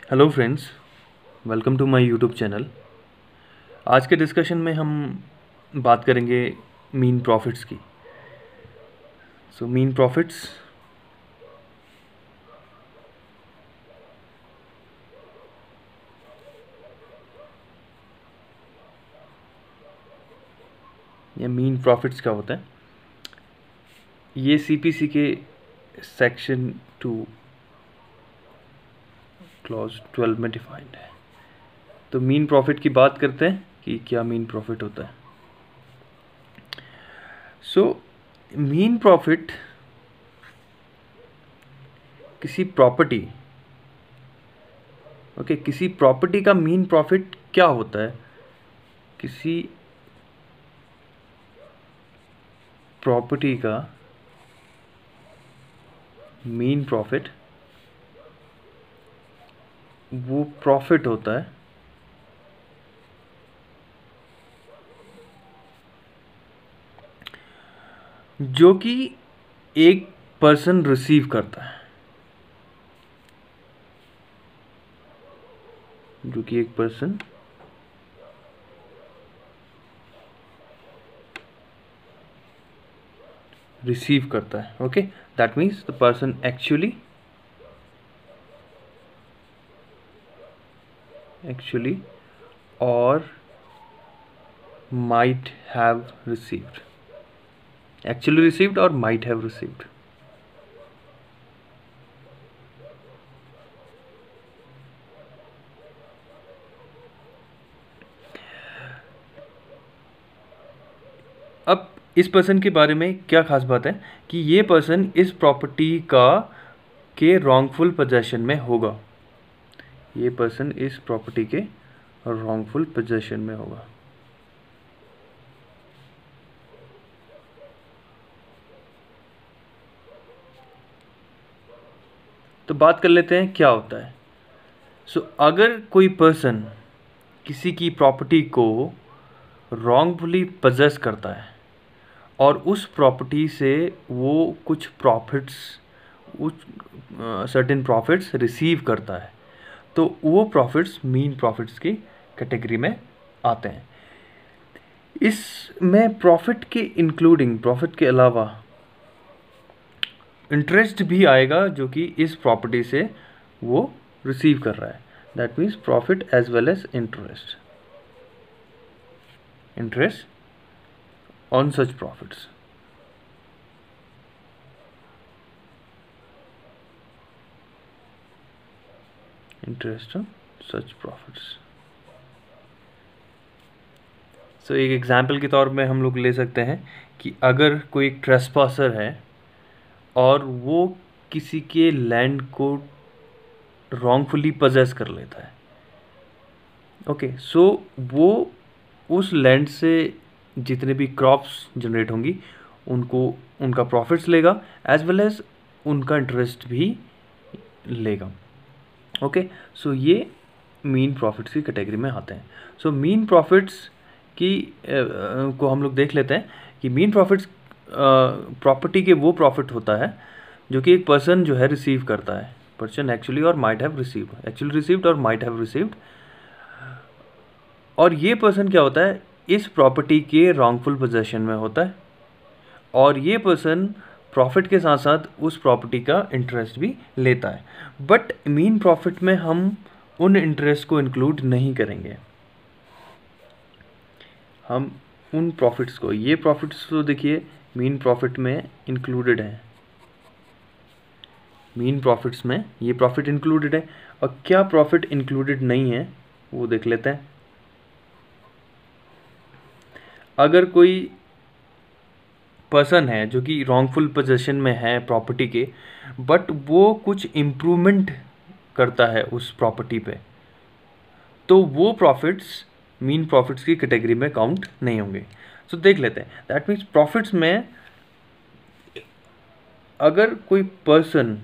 Hello friends, welcome to my YouTube channel. आज के discussion में हम बात करेंगे मीन प्रॉफिट्स की। मीन प्रॉफिट्स या मीन प्रॉफिट्स क्या होता है, ये सीपीसी के सेक्शन 2 क्लॉज 12 में डिफाइंड है। तो मीन प्रॉफिट की बात करते हैं कि क्या मीन प्रॉफिट होता है। मीन प्रॉफिट किसी प्रॉपर्टी किसी प्रॉपर्टी का मीन प्रॉफिट क्या होता है। किसी प्रॉपर्टी का मीन प्रॉफिट वो प्रॉफिट होता है जो कि एक पर्सन रिसीव करता है, जो कि एक पर्सन रिसीव करता है। Okay, that means the person actually और might have received, actually received or might have received। अब इस पर्सन के बारे में क्या खास बात है कि ये पर्सन इस प्रॉपर्टी का के रॉन्गफुल पोजेशन में होगा। ये पर्सन इस प्रॉपर्टी के रॉन्गफुल पोजेशन में होगा। तो बात कर लेते हैं क्या होता है। अगर कोई पर्सन किसी की प्रॉपर्टी को रॉन्गफुली पजेस करता है और उस प्रॉपर्टी से वो कुछ प्रॉफिट्स, सर्टेन प्रॉफिट्स रिसीव करता है, तो वो प्रॉफिट्स मीन प्रॉफिट्स की कैटेगरी में आते हैं। इसमें प्रॉफिट के अलावा इंटरेस्ट भी आएगा जो कि इस प्रॉपर्टी से वो रिसीव कर रहा है। That means profit as well as interest on such profits. Interest on such profits. एक एग्जाम्पल के तौर में हम लोग ले सकते हैं कि अगर कोई एक ट्रेसपासर है और वो किसी के लैंड को रॉन्गफुली पजेस कर लेता है, वो उस लैंड से जितने भी क्रॉप्स जनरेट होंगी उनका प्रॉफिट्स लेगा, एज वेल एज उनका इंटरेस्ट भी लेगा। ये मीन प्रॉफिट्स की कैटेगरी में आते हैं। मीन प्रॉफिट्स की को हम लोग देख लेते हैं कि मीन प्रॉफिट्स प्रॉपर्टी के वो प्रॉफिट होता है जो कि एक पर्सन जो है रिसीव करता है। पर्सन एक्चुअली और might have received, actually received और माइट हैव रिसीव्ड। और ये पर्सन क्या होता है, इस प्रॉपर्टी के रॉन्गफुल पोजेशन में होता है और ये पर्सन प्रॉफिट के साथ साथ उस प्रॉपर्टी का इंटरेस्ट भी लेता है। बट मीन प्रॉफिट में हम उन इंटरेस्ट को इंक्लूड नहीं करेंगे। हम उन प्रॉफिट्स को, ये प्रॉफिट्स तो देखिए मीन प्रॉफिट में इंक्लूडेड है, मीन प्रॉफिट्स में ये प्रॉफिट इंक्लूडेड है। और क्या प्रॉफिट इंक्लूडेड नहीं है वो देख लेते हैं। अगर कोई पर्सन है जो कि रॉन्गफुल पोजेशन में है प्रॉपर्टी के, बट वो कुछ इम्प्रूवमेंट करता है उस प्रॉपर्टी पे, तो वो प्रॉफिट्स मीन प्रॉफिट्स की कैटेगरी में काउंट नहीं होंगे। देख लेते हैं। दैट मीन्स प्रॉफिट्स में अगर कोई पर्सन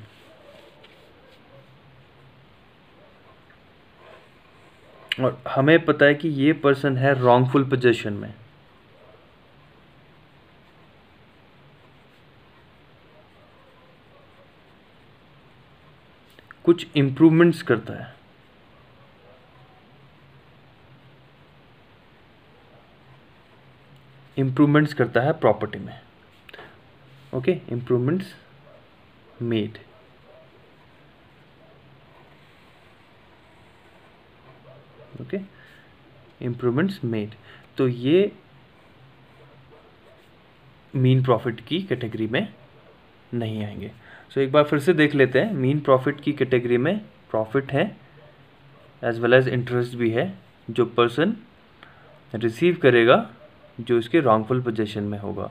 और हमें पता है कि ये पर्सन है रॉन्गफुल पोजीशन में, कुछ इम्प्रूवमेंट्स करता है, इम्प्रूवमेंट्स करता है प्रॉपर्टी में। Okay, improvements made. Okay, improvements made, तो ये मीन प्रॉफिट की कैटेगरी में नहीं आएंगे। सो एक बार फिर से देख लेते हैं। मीन प्रॉफिट की कैटेगरी में प्रॉफिट है एज वेल एज इंटरेस्ट भी है, जो पर्सन रिसीव करेगा जो इसके रॉन्गफुल पोजीशन में होगा,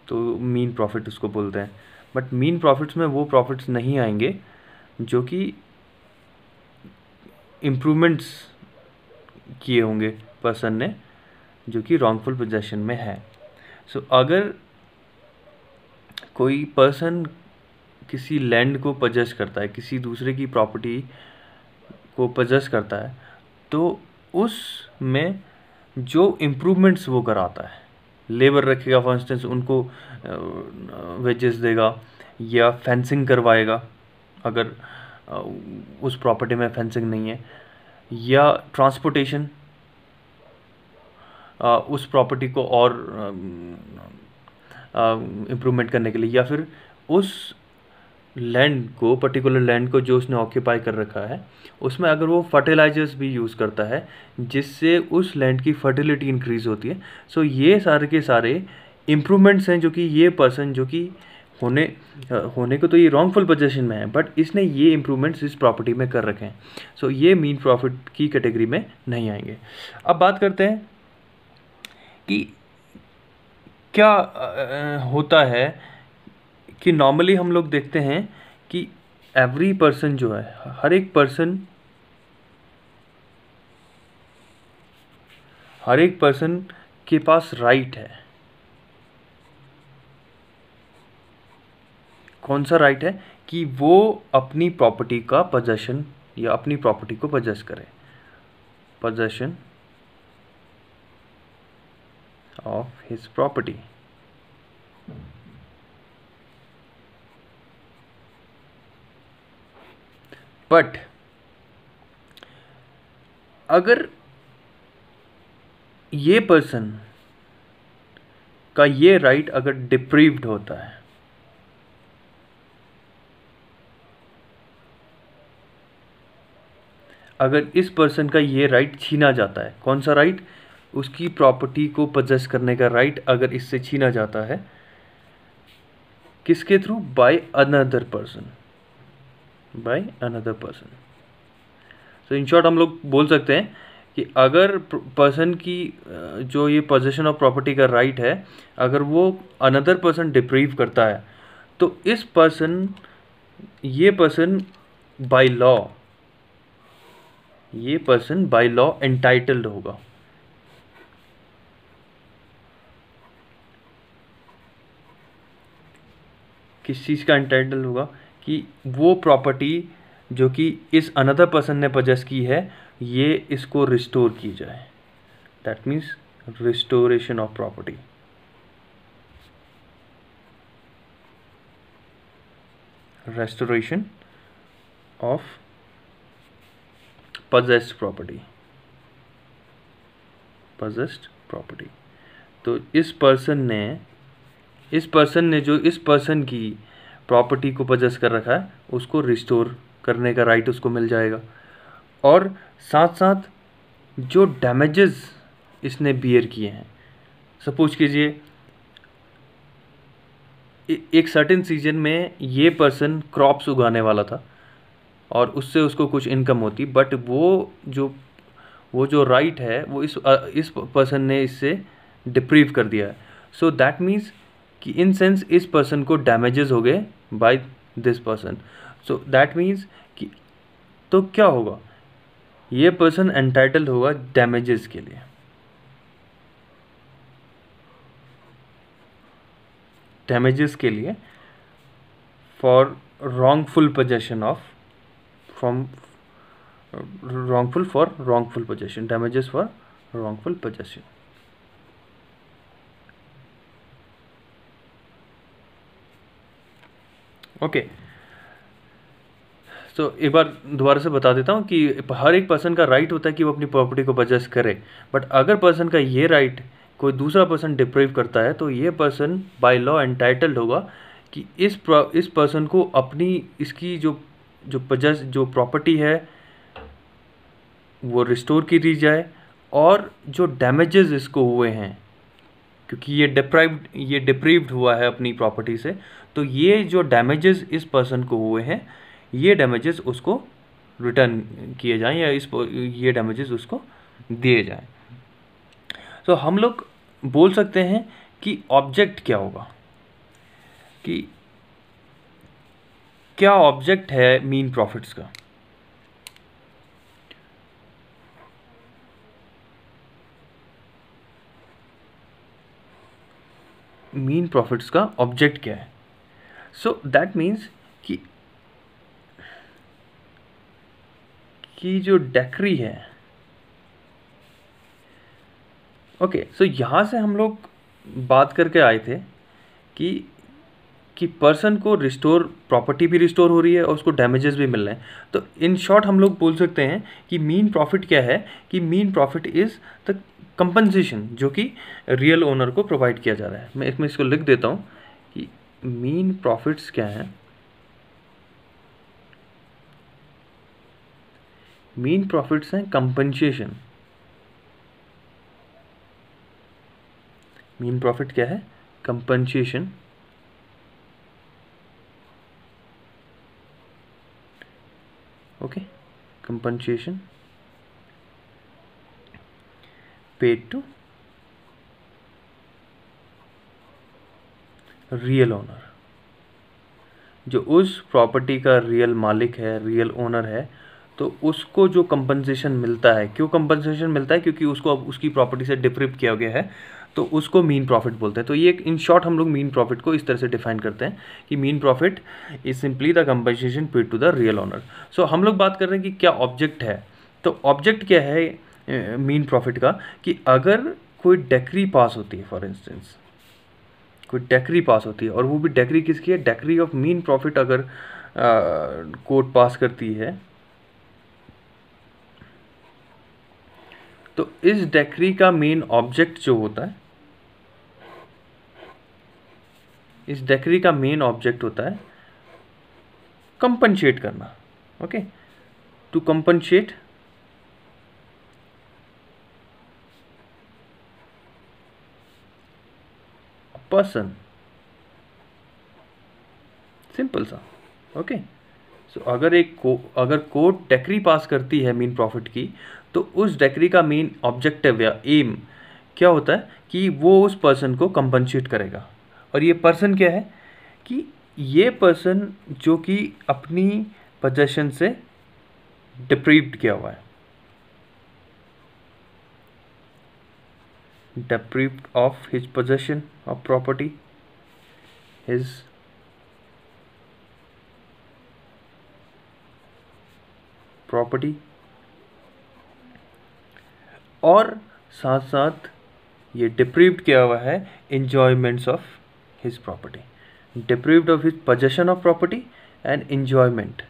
तो मीन प्रॉफिट उसको बोलते हैं। बट मीन प्रॉफिट्स में वो प्रॉफिट्स नहीं आएंगे जो कि इम्प्रूवमेंट्स किए होंगे पर्सन ने, जो कि रॉन्गफुल पोजीशन में है। सो अगर कोई पर्सन किसी लैंड को पजेस करता है, किसी दूसरे की प्रॉपर्टी को पजेस करता है, तो उसमें जो इम्प्रूवमेंट्स वो कराता है, लेबर रखेगा फॉर इंस्टेंस, उनको वेजेस देगा, या फेंसिंग करवाएगा अगर उस प्रॉपर्टी में फेंसिंग नहीं है, या ट्रांसपोर्टेशन उस प्रॉपर्टी को और इम्प्रूवमेंट करने के लिए, या फिर उस लैंड को, पर्टिकुलर लैंड को जो उसने ऑक्यूपाई कर रखा है, उसमें अगर वो फर्टिलाइजर्स भी यूज़ करता है जिससे उस लैंड की फर्टिलिटी इंक्रीज़ होती है। सो ये सारे के सारे इम्प्रूवमेंट्स हैं जो कि ये पर्सन, जो कि होने को तो ये रॉन्गफुल पोजीशन में है, बट इसने ये इम्प्रूवमेंट्स इस प्रॉपर्टी में कर रखे हैं। सो ये मीन प्रॉफिट की कैटेगरी में नहीं आएंगे। अब बात करते हैं कि क्या होता है कि नॉर्मली हम लोग देखते हैं कि एवरी पर्सन जो है, हर एक पर्सन के पास राइट है। कौन सा राइट है? कि वो अपनी प्रॉपर्टी का पोजेशन या अपनी प्रॉपर्टी को पजेस करे, possession of his property. But अगर ये पर्सन का ये राइट अगर डिप्रीव्ड होता है, अगर इस पर्सन का ये राइट छीना जाता है, कौन सा राइट? उसकी प्रॉपर्टी को पजेस करने का राइट अगर इससे छीना जाता है, किसके through? By another person, by another person. तो इन शॉर्ट हम लोग बोल सकते हैं कि अगर पर्सन की जो ये पोजेशन ऑफ प्रॉपर्टी का राइट है, अगर वो अनदर पर्सन डिप्रीव करता है, तो इस पर्सन, ये पर्सन बाय लॉ, ये पर्सन बाय लॉ एंटाइटल्ड होगा। किस चीज़ का एंटाइटल्ड होगा? कि वो प्रॉपर्टी जो कि इस अनदर पर्सन ने पजेस की है, ये इसको रिस्टोर की जाए। That means restoration of property. Restoration of possessed property, possessed property. तो इस पर्सन ने जो इस पर्सन की प्रॉपर्टी को पजेस कर रखा है, उसको रिस्टोर करने का राइट उसको मिल जाएगा। और साथ साथ जो डैमेजेस इसने बियर किए हैं, सपोज कीजिए एक सर्टेन सीजन में ये पर्सन क्रॉप्स उगाने वाला था और उससे उसको कुछ इनकम होती, बट वो जो राइट है वो इस पर्सन ने इससे डिप्रीव कर दिया है। सो दैट मीन्स कि इन सेंस इस पर्सन को डैमेजेस हो गए by this person. So that means कि तो क्या होगा? ये पर्सन एंटाइटल्ड होगा डैमेजेस के लिए। डैमेजेस के लिए for wrongful possession of, from wrongful for wrongful possession, damages for wrongful possession। Okay, तो एक बार दोबारा से बता देता हूँ कि हर एक पर्सन का राइट होता है कि वो अपनी प्रॉपर्टी को पजेस करे, बट अगर पर्सन का ये राइट कोई दूसरा पर्सन डिप्राइव करता है तो ये पर्सन बाय लॉ एंटाइटल्ड होगा कि इस पर्सन को अपनी इसकी जो प्रॉपर्टी है वो रिस्टोर की दी जाए, और जो डैमेजेस इसको हुए हैं क्योंकि ये डिप्रीव्ड हुआ है अपनी प्रॉपर्टी से, तो ये जो डैमेजेस इस पर्सन को हुए हैं ये डैमेजेस उसको रिटर्न किए जाएं या ये डैमेजेस उसको दिए जाएं। तो हम लोग बोल सकते हैं कि ऑब्जेक्ट क्या होगा, कि क्या ऑब्जेक्ट है मीन प्रॉफिट्स का। मीन प्रॉफिट्स का ऑब्जेक्ट क्या है? सो दैट मीन्स कि जो डेक्री है, ओके, सो यहाँ से हम लोग बात करके आए थे कि पर्सन को रिस्टोर, प्रॉपर्टी भी रिस्टोर हो रही है और उसको डैमेजेस भी मिल रहे हैं। तो इन शॉर्ट हम लोग बोल सकते हैं कि मीन प्रॉफिट क्या है, कि mean profit is the compensation जो कि रियल ओनर को प्रोवाइड किया जा रहा है। मैं इसको लिख देता हूँ कि मीन प्रॉफिट्स क्या है। मीन प्रॉफिट्स हैं कंपनसेशन। मीन प्रॉफिट क्या है? Compensation okay, compensation paid to real owner. जो उस प्रॉपर्टी का रियल मालिक है, रियल ओनर है, तो उसको जो कंपनसेशन मिलता है, क्यों कंपनसेशन मिलता है? क्योंकि उसको अब उसकी प्रॉपर्टी से डिप्रीव किया गया है, तो उसको मीन प्रॉफिट बोलते हैं। तो ये इन शॉर्ट हम लोग मीन प्रॉफिट को इस तरह से डिफाइन करते हैं कि mean profit is simply the compensation paid to the real owner. So हम लोग बात कर रहे हैं कि क्या ऑब्जेक्ट है। तो ऑब्जेक्ट क्या है मीन प्रॉफिट का, कि अगर कोई डेक्री पास होती है, फॉर इंस्टेंस कोई डेक्री पास होती है, और वो भी डेक्री किसकी है? डेक्री ऑफ मीन प्रॉफिट अगर कोर्ट पास करती है, तो इस डेक्री का मेन ऑब्जेक्ट जो होता है, इस डेक्री का मेन ऑब्जेक्ट होता है कंपनसेट करना। Okay, to compensate person, simple सा। ओके, सो अगर कोर्ट डेक्री पास करती है मीन प्रॉफिट की, तो उस डेक्री का मेन ऑब्जेक्टिव या एम क्या होता है कि वो उस पर्सन को कंपनसेट करेगा। और ये पर्सन क्या है? कि ये पर्सन जो कि अपनी पोजेशन से डिप्रीव्ड किया हुआ है, deprived of his possession of property, his property, और साथ साथ ये डिप्रीव्ड किया हुआ है enjoyments of his property, deprived of his possession of property and enjoyment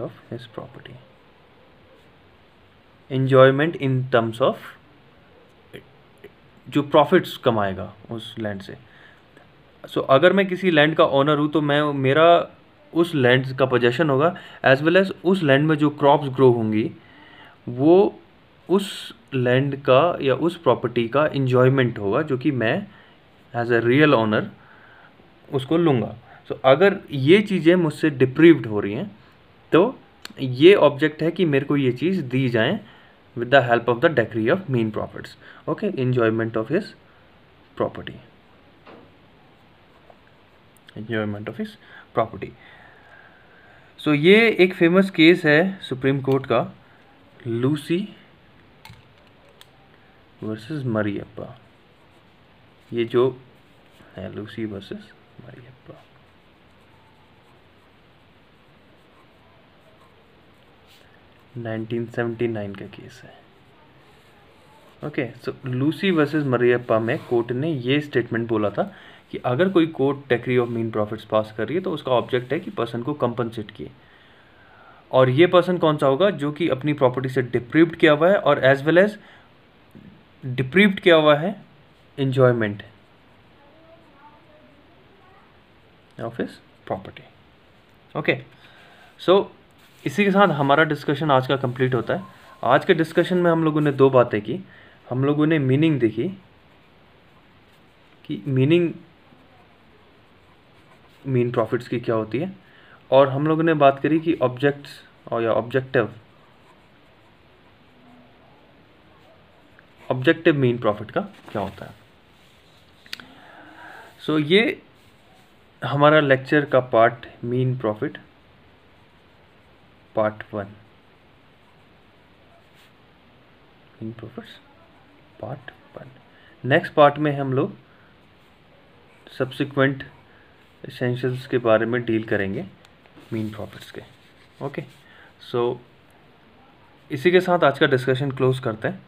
of his property, enjoyment in terms of जो प्रॉफिट्स कमाएगा उस लैंड से। सो अगर मैं किसी लैंड का ओनर हूँ तो मेरा उस लैंड का पोजेशन होगा, एज वेल एज उस लैंड में जो क्रॉप्स ग्रो होंगी वो उस लैंड का या उस प्रॉपर्टी का इंजॉयमेंट होगा, जो कि मैं एज ए रियल ओनर उसको लूँगा। सो अगर ये चीज़ें मुझसे डिप्रीव्ड हो रही हैं तो ये ऑब्जेक्ट है कि मेरे को ये चीज़ दी जाए with the help of the decree of mean profits. Okay, enjoyment of his property, enjoyment of his property. So ये एक फेमस केस है सुप्रीम कोर्ट का, लूसी वर्सेस मरियप्पा। ये जो है लूसी वर्सेस मरियप्पा, (1979) का केस है। ओके, सो लूसी वर्सेस मरियप्पा में कोर्ट ने ये स्टेटमेंट बोला था कि अगर कोई court decree of mean profits pass कर रही है तो उसका ऑब्जेक्ट है कि पर्सन को कंपनसेट किए। और ये पर्सन कौन सा होगा, जो कि अपनी प्रॉपर्टी से डिप्रीव्ड किया हुआ है और एज वेल एज डिप्रीव्ड किया हुआ है enjoyment of his property. Okay, so इसी के साथ हमारा डिस्कशन आज का कंप्लीट होता है। आज के डिस्कशन में हम लोगों ने दो बातें की। हम लोगों ने मीनिंग देखी कि मीनिंग मीन प्रॉफिट्स की क्या होती है, और हम लोगों ने बात करी कि ऑब्जेक्ट्स और या ऑब्जेक्टिव मीन प्रॉफिट का क्या होता है। सो ये हमारा लेक्चर का part mean profit part 1, mean profits part 1। Next part में हम लोग सब्सिक्वेंट एसेंशियल्स के बारे में डील करेंगे मीन प्रॉफिट्स के। ओके, सो इसी के साथ आज का डिस्कशन क्लोज करते हैं।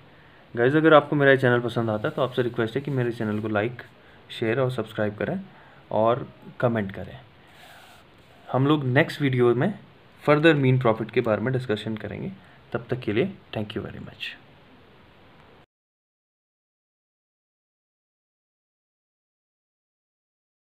गाइज, अगर आपको मेरा चैनल पसंद आता है तो आपसे रिक्वेस्ट है कि मेरे चैनल को लाइक, शेयर और सब्सक्राइब करें और कमेंट करें। हम लोग नेक्स्ट वीडियो में फर्दर मीन प्रॉफिट के बारे में डिस्कशन करेंगे। तब तक के लिए थैंक यू वेरी मच।